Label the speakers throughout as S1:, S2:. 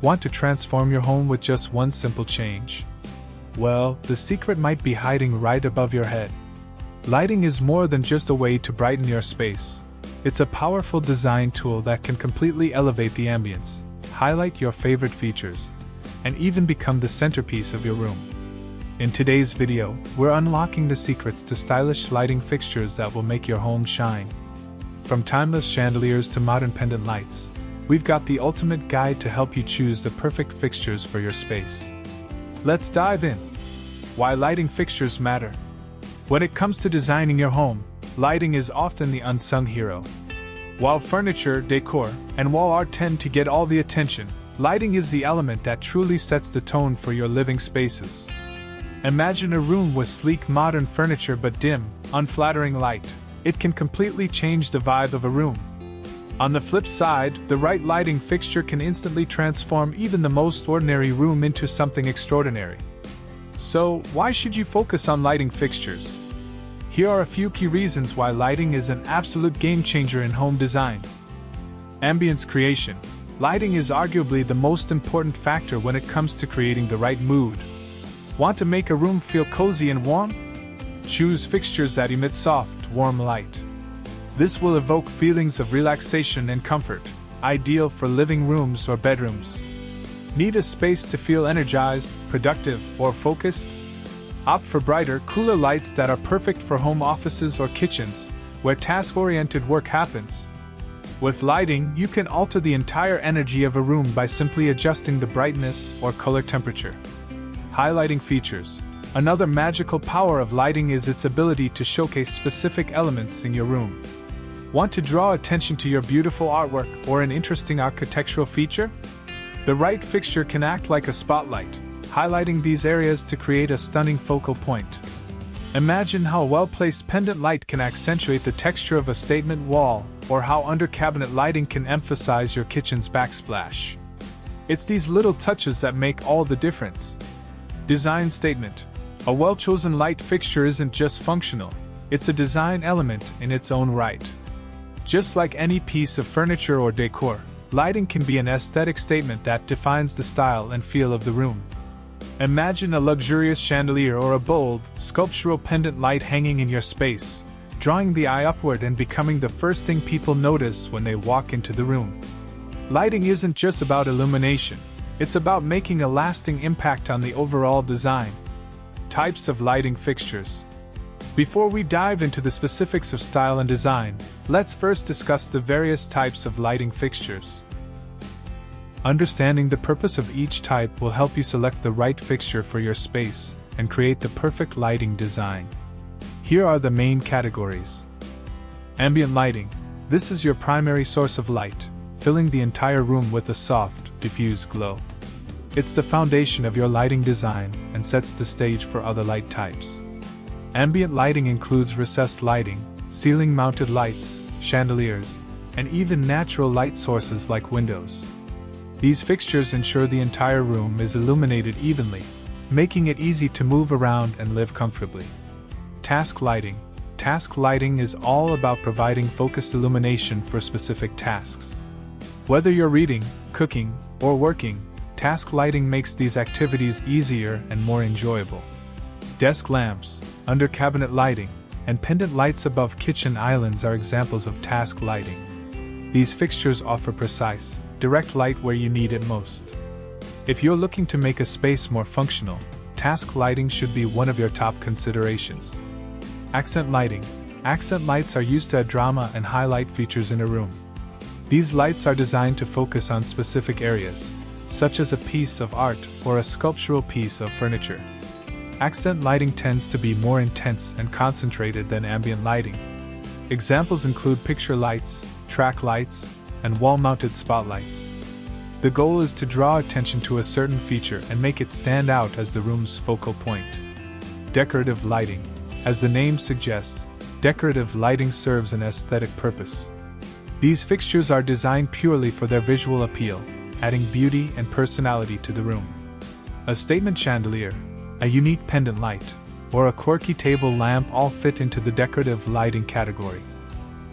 S1: Want to transform your home with just one simple change? Well, the secret might be hiding right above your head. Lighting is more than just a way to brighten your space. It's a powerful design tool that can completely elevate the ambience, highlight your favorite features, and even become the centerpiece of your room. In today's video, we're unlocking the secrets to stylish lighting fixtures that will make your home shine. From timeless chandeliers to modern pendant lights, we've got the ultimate guide to help you choose the perfect fixtures for your space. Let's dive in. Why lighting fixtures matter. When it comes to designing your home, lighting is often the unsung hero. While furniture, decor, and wall art tend to get all the attention, lighting is the element that truly sets the tone for your living spaces. Imagine a room with sleek modern furniture but dim, unflattering light. It can completely change the vibe of a room. On the flip side, the right lighting fixture can instantly transform even the most ordinary room into something extraordinary. So, why should you focus on lighting fixtures? Here are a few key reasons why lighting is an absolute game-changer in home design. Ambience creation. Lighting is arguably the most important factor when it comes to creating the right mood. Want to make a room feel cozy and warm? Choose fixtures that emit soft, warm light. This will evoke feelings of relaxation and comfort, ideal for living rooms or bedrooms. Need a space to feel energized, productive, or focused? Opt for brighter, cooler lights that are perfect for home offices or kitchens, where task-oriented work happens. With lighting, you can alter the entire energy of a room by simply adjusting the brightness or color temperature. Highlighting features. Another magical power of lighting is its ability to showcase specific elements in your room. Want to draw attention to your beautiful artwork or an interesting architectural feature? The right fixture can act like a spotlight, highlighting these areas to create a stunning focal point. Imagine how a well-placed pendant light can accentuate the texture of a statement wall, or how under-cabinet lighting can emphasize your kitchen's backsplash. It's these little touches that make all the difference. Design statement. A well-chosen light fixture isn't just functional, it's a design element in its own right. Just like any piece of furniture or decor, lighting can be an aesthetic statement that defines the style and feel of the room. Imagine a luxurious chandelier or a bold, sculptural pendant light hanging in your space, drawing the eye upward and becoming the first thing people notice when they walk into the room. Lighting isn't just about illumination, it's about making a lasting impact on the overall design. Types of lighting fixtures. Before we dive into the specifics of style and design, let's first discuss the various types of lighting fixtures. Understanding the purpose of each type will help you select the right fixture for your space and create the perfect lighting design. Here are the main categories. Ambient lighting. This is your primary source of light, filling the entire room with a soft, diffused glow. It's the foundation of your lighting design and sets the stage for other light types. Ambient lighting includes recessed lighting, ceiling-mounted lights, chandeliers, and even natural light sources like windows. These fixtures ensure the entire room is illuminated evenly, making it easy to move around and live comfortably. Task lighting. Task lighting is all about providing focused illumination for specific tasks. Whether you're reading, cooking, or working, task lighting makes these activities easier and more enjoyable. Desk lamps, under-cabinet lighting, and pendant lights above kitchen islands are examples of task lighting. These fixtures offer precise, direct light where you need it most. If you're looking to make a space more functional, task lighting should be one of your top considerations. Accent lighting. Accent lights are used to add drama and highlight features in a room. These lights are designed to focus on specific areas, such as a piece of art or a sculptural piece of furniture. Accent lighting tends to be more intense and concentrated than ambient lighting. Examples include picture lights, track lights, and wall-mounted spotlights. The goal is to draw attention to a certain feature and make it stand out as the room's focal point. Decorative lighting. As the name suggests, decorative lighting serves an aesthetic purpose. These fixtures are designed purely for their visual appeal, adding beauty and personality to the room. A statement chandelier, a unique pendant light, or a quirky table lamp all fit into the decorative lighting category.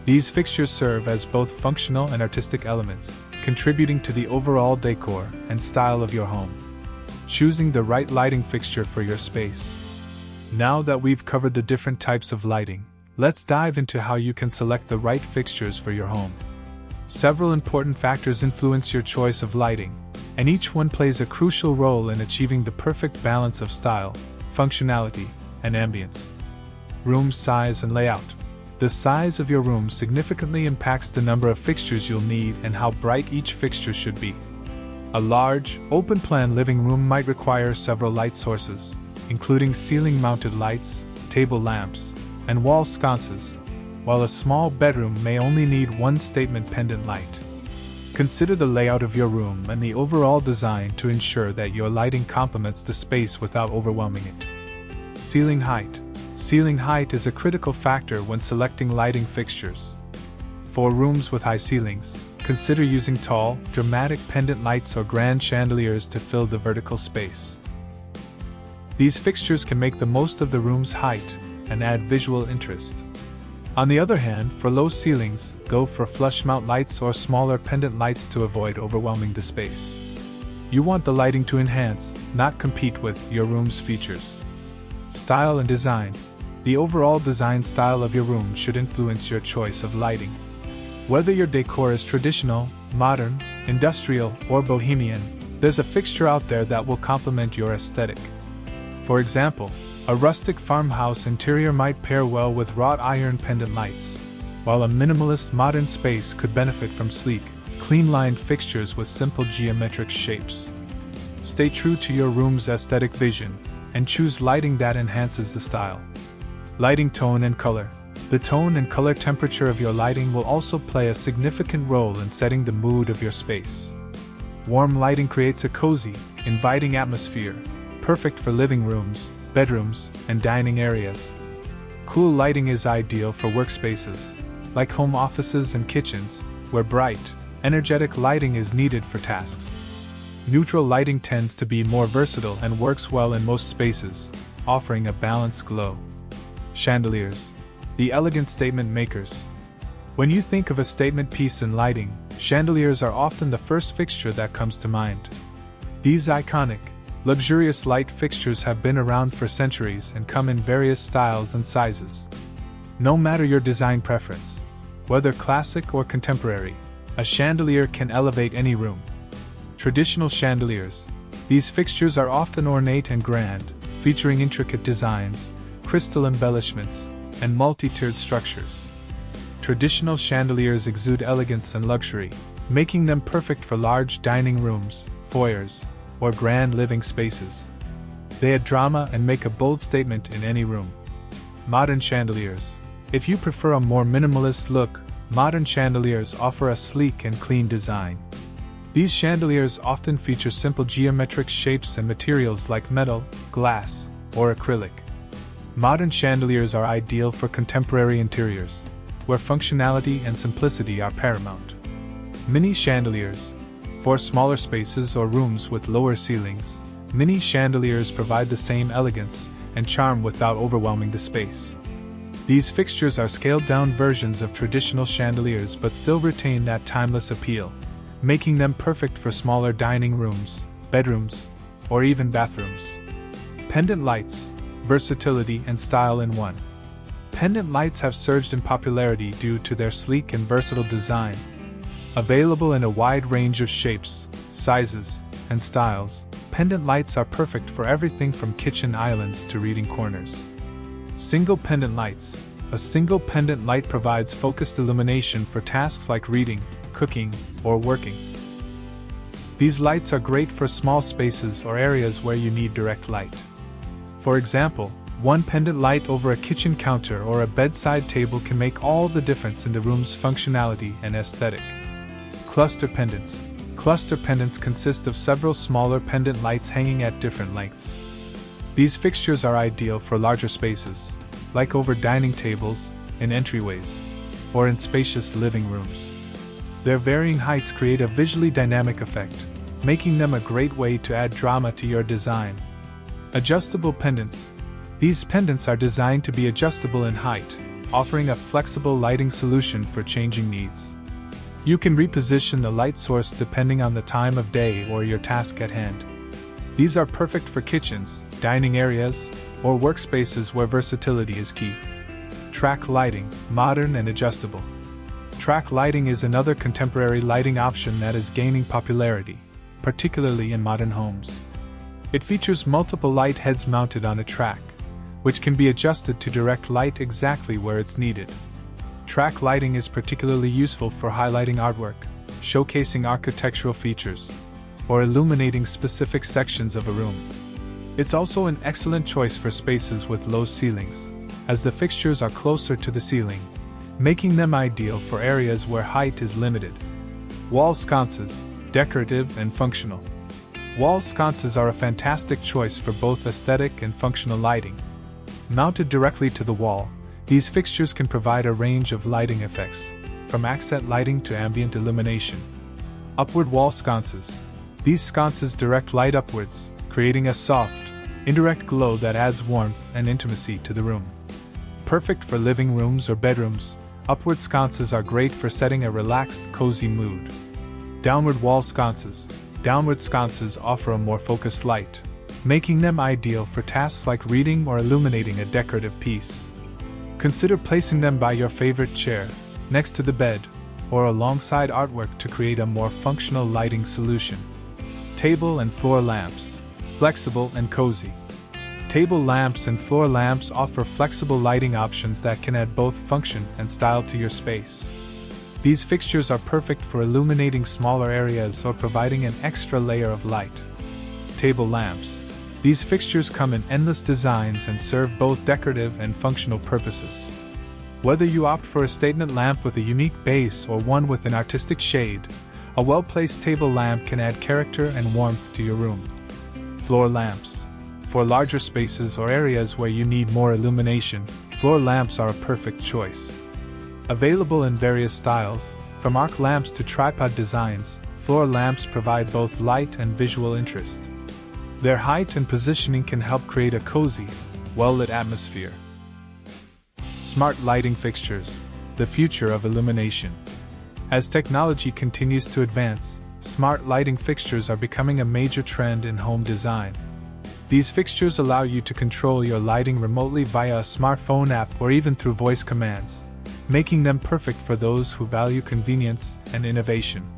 S1: These fixtures serve as both functional and artistic elements, contributing to the overall decor and style of your home. Choosing the right lighting fixture for your space. Now that we've covered the different types of lighting, let's dive into how you can select the right fixtures for your home. Several important factors influence your choice of lighting, and each one plays a crucial role in achieving the perfect balance of style, functionality, and ambience. Room size and layout. The size of your room significantly impacts the number of fixtures you'll need and how bright each fixture should be. A large, open-plan living room might require several light sources, including ceiling-mounted lights, table lamps, and wall sconces, while a small bedroom may only need one statement pendant light. Consider the layout of your room and the overall design to ensure that your lighting complements the space without overwhelming it. Ceiling height. Ceiling height is a critical factor when selecting lighting fixtures. For rooms with high ceilings, consider using tall, dramatic pendant lights or grand chandeliers to fill the vertical space. These fixtures can make the most of the room's height and add visual interest. On the other hand, for low ceilings, go for flush mount lights or smaller pendant lights to avoid overwhelming the space. You want the lighting to enhance, not compete with, your room's features. Style and design. The overall design style of your room should influence your choice of lighting. Whether your decor is traditional, modern, industrial, or bohemian, there's a fixture out there that will complement your aesthetic. For example, a rustic farmhouse interior might pair well with wrought iron pendant lights, while a minimalist modern space could benefit from sleek, clean-lined fixtures with simple geometric shapes. Stay true to your room's aesthetic vision, and choose lighting that enhances the style. Lighting tone and color. The tone and color temperature of your lighting will also play a significant role in setting the mood of your space. Warm lighting creates a cozy, inviting atmosphere, perfect for living rooms, bedrooms, and dining areas. Cool lighting is ideal for workspaces, like home offices and kitchens, where bright, energetic lighting is needed for tasks. Neutral lighting tends to be more versatile and works well in most spaces, offering a balanced glow. Chandeliers. The elegant statement makers. When you think of a statement piece in lighting, chandeliers are often the first fixture that comes to mind. These iconic, luxurious light fixtures have been around for centuries and come in various styles and sizes. No matter your design preference, whether classic or contemporary, a chandelier can elevate any room. Traditional chandeliers. These fixtures are often ornate and grand, featuring intricate designs, crystal embellishments, and multi-tiered structures. Traditional chandeliers exude elegance and luxury, making them perfect for large dining rooms, foyers, or grand living spaces. They add drama and make a bold statement in any room. Modern chandeliers. If you prefer a more minimalist look, modern chandeliers offer a sleek and clean design. These chandeliers often feature simple geometric shapes and materials like metal, glass, or acrylic. Modern chandeliers are ideal for contemporary interiors, where functionality and simplicity are paramount. Mini chandeliers. For smaller spaces or rooms with lower ceilings, mini chandeliers provide the same elegance and charm without overwhelming the space. These fixtures are scaled-down versions of traditional chandeliers but still retain that timeless appeal, making them perfect for smaller dining rooms, bedrooms, or even bathrooms. Pendant lights. Versatility and style in one. Pendant lights have surged in popularity due to their sleek and versatile design. Available in a wide range of shapes, sizes, and styles, pendant lights are perfect for everything from kitchen islands to reading corners. Single pendant lights. A single pendant light provides focused illumination for tasks like reading, cooking, or working. These lights are great for small spaces or areas where you need direct light. For example, one pendant light over a kitchen counter or a bedside table can make all the difference in the room's functionality and aesthetic. Cluster pendants. Cluster pendants consist of several smaller pendant lights hanging at different lengths. These fixtures are ideal for larger spaces, like over dining tables, in entryways, or in spacious living rooms. Their varying heights create a visually dynamic effect, making them a great way to add drama to your design. Adjustable pendants. These pendants are designed to be adjustable in height, offering a flexible lighting solution for changing needs. You can reposition the light source depending on the time of day or your task at hand. These are perfect for kitchens, dining areas, or workspaces where versatility is key. Track lighting, modern and adjustable. Track lighting is another contemporary lighting option that is gaining popularity, particularly in modern homes. It features multiple light heads mounted on a track, which can be adjusted to direct light exactly where it's needed. Track lighting is particularly useful for highlighting artwork, showcasing architectural features, or illuminating specific sections of a room. It's also an excellent choice for spaces with low ceilings, as the fixtures are closer to the ceiling, making them ideal for areas where height is limited. Wall sconces, decorative and functional. Wall sconces are a fantastic choice for both aesthetic and functional lighting. Mounted directly to the wall, these fixtures can provide a range of lighting effects, from accent lighting to ambient illumination. Upward wall sconces. These sconces direct light upwards, creating a soft, indirect glow that adds warmth and intimacy to the room. Perfect for living rooms or bedrooms, upward sconces are great for setting a relaxed, cozy mood. Downward wall sconces. Downward sconces offer a more focused light, making them ideal for tasks like reading or illuminating a decorative piece. Consider placing them by your favorite chair, next to the bed, or alongside artwork to create a more functional lighting solution. Table and floor lamps. Flexible and cozy. Table lamps and floor lamps offer flexible lighting options that can add both function and style to your space. These fixtures are perfect for illuminating smaller areas or providing an extra layer of light. Table lamps. These fixtures come in endless designs and serve both decorative and functional purposes. Whether you opt for a statement lamp with a unique base or one with an artistic shade, a well-placed table lamp can add character and warmth to your room. Floor lamps. For larger spaces or areas where you need more illumination, floor lamps are a perfect choice. Available in various styles, from arc lamps to tripod designs, floor lamps provide both light and visual interest. Their height and positioning can help create a cozy, well-lit atmosphere. Smart lighting fixtures, the future of illumination. As technology continues to advance, smart lighting fixtures are becoming a major trend in home design. These fixtures allow you to control your lighting remotely via a smartphone app or even through voice commands, making them perfect for those who value convenience and innovation.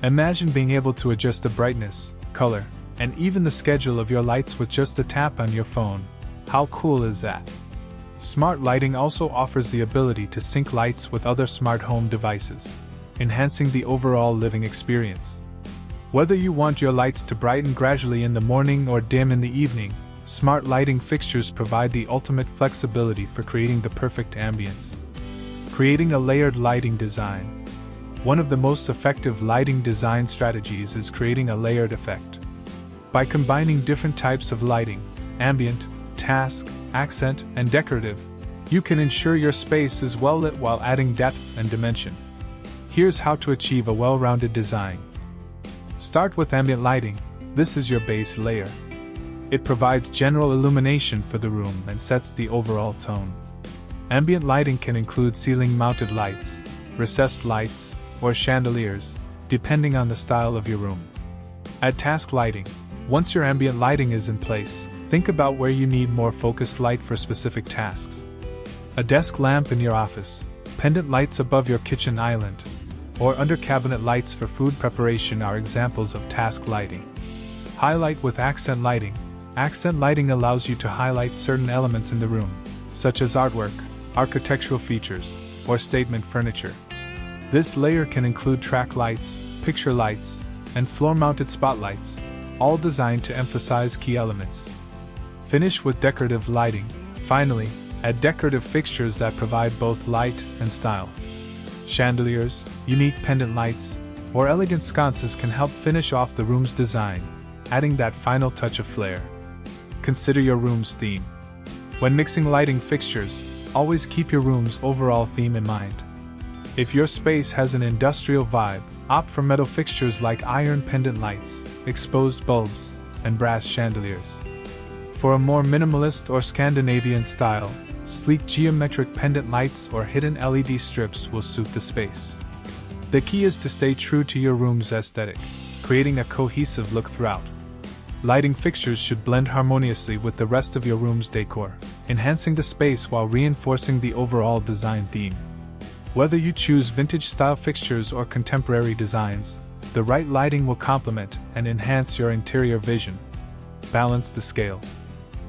S1: Imagine being able to adjust the brightness, color, and even the schedule of your lights with just a tap on your phone. How cool is that? Smart lighting also offers the ability to sync lights with other smart home devices, enhancing the overall living experience. Whether you want your lights to brighten gradually in the morning or dim in the evening, smart lighting fixtures provide the ultimate flexibility for creating the perfect ambience. Creating a layered lighting design. One of the most effective lighting design strategies is creating a layered effect. By combining different types of lighting, ambient, task, accent, and decorative, you can ensure your space is well lit while adding depth and dimension. Here's how to achieve a well-rounded design. Start with ambient lighting. This is your base layer. It provides general illumination for the room and sets the overall tone. Ambient lighting can include ceiling-mounted lights, recessed lights, or chandeliers, depending on the style of your room. Add task lighting. Once your ambient lighting is in place, think about where you need more focused light for specific tasks. A desk lamp in your office, pendant lights above your kitchen island, or under cabinet lights for food preparation are examples of task lighting. Highlight with accent lighting. Accent lighting allows you to highlight certain elements in the room, such as artwork, architectural features, or statement furniture. This layer can include track lights, picture lights, and floor-mounted spotlights, all designed to emphasize key elements. Finish with decorative lighting. Finally, add decorative fixtures that provide both light and style. Chandeliers, unique pendant lights, or elegant sconces can help finish off the room's design, adding that final touch of flair. Consider your room's theme. When mixing lighting fixtures, always keep your room's overall theme in mind. If your space has an industrial vibe, opt for metal fixtures like iron pendant lights, exposed bulbs, and brass chandeliers. For a more minimalist or Scandinavian style, sleek geometric pendant lights or hidden LED strips will suit the space. The key is to stay true to your room's aesthetic, creating a cohesive look throughout. Lighting fixtures should blend harmoniously with the rest of your room's decor, enhancing the space while reinforcing the overall design theme. Whether you choose vintage-style fixtures or contemporary designs, the right lighting will complement and enhance your interior vision. Balance the scale.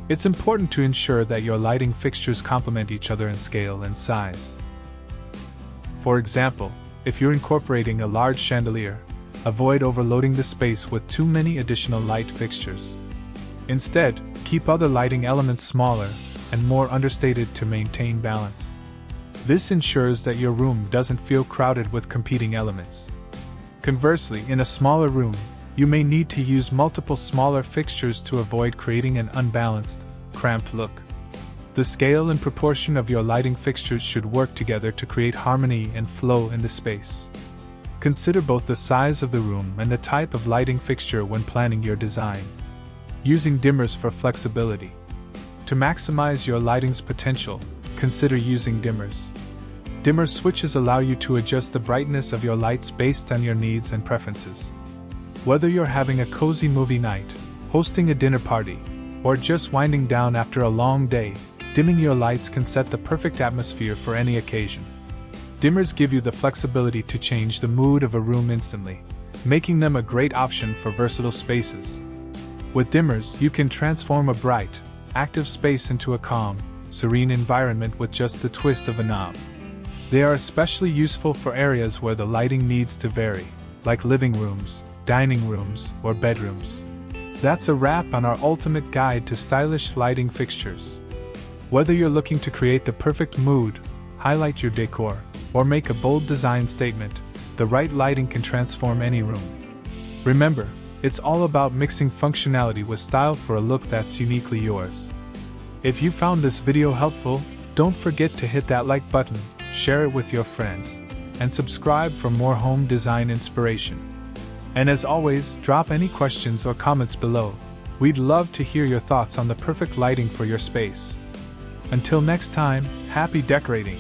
S1: It's important to ensure that your lighting fixtures complement each other in scale and size. For example, if you're incorporating a large chandelier, avoid overloading the space with too many additional light fixtures. Instead, keep other lighting elements smaller and more understated to maintain balance. This ensures that your room doesn't feel crowded with competing elements. Conversely, in a smaller room, you may need to use multiple smaller fixtures to avoid creating an unbalanced, cramped look. The scale and proportion of your lighting fixtures should work together to create harmony and flow in the space. Consider both the size of the room and the type of lighting fixture when planning your design. Using dimmers for flexibility. To maximize your lighting's potential, consider using dimmers. Dimmer switches allow you to adjust the brightness of your lights based on your needs and preferences. Whether you're having a cozy movie night, hosting a dinner party, or just winding down after a long day, dimming your lights can set the perfect atmosphere for any occasion. Dimmers give you the flexibility to change the mood of a room instantly, making them a great option for versatile spaces. With dimmers, you can transform a bright, active space into a calm, serene environment with just the twist of a knob. They are especially useful for areas where the lighting needs to vary, like living rooms, dining rooms, or bedrooms. That's a wrap on our ultimate guide to stylish lighting fixtures. Whether you're looking to create the perfect mood, highlight your decor, or make a bold design statement, the right lighting can transform any room. Remember, it's all about mixing functionality with style for a look that's uniquely yours. If you found this video helpful, don't forget to hit that like button, share it with your friends, and subscribe for more home design inspiration. And as always, drop any questions or comments below. We'd love to hear your thoughts on the perfect lighting for your space. Until next time, happy decorating!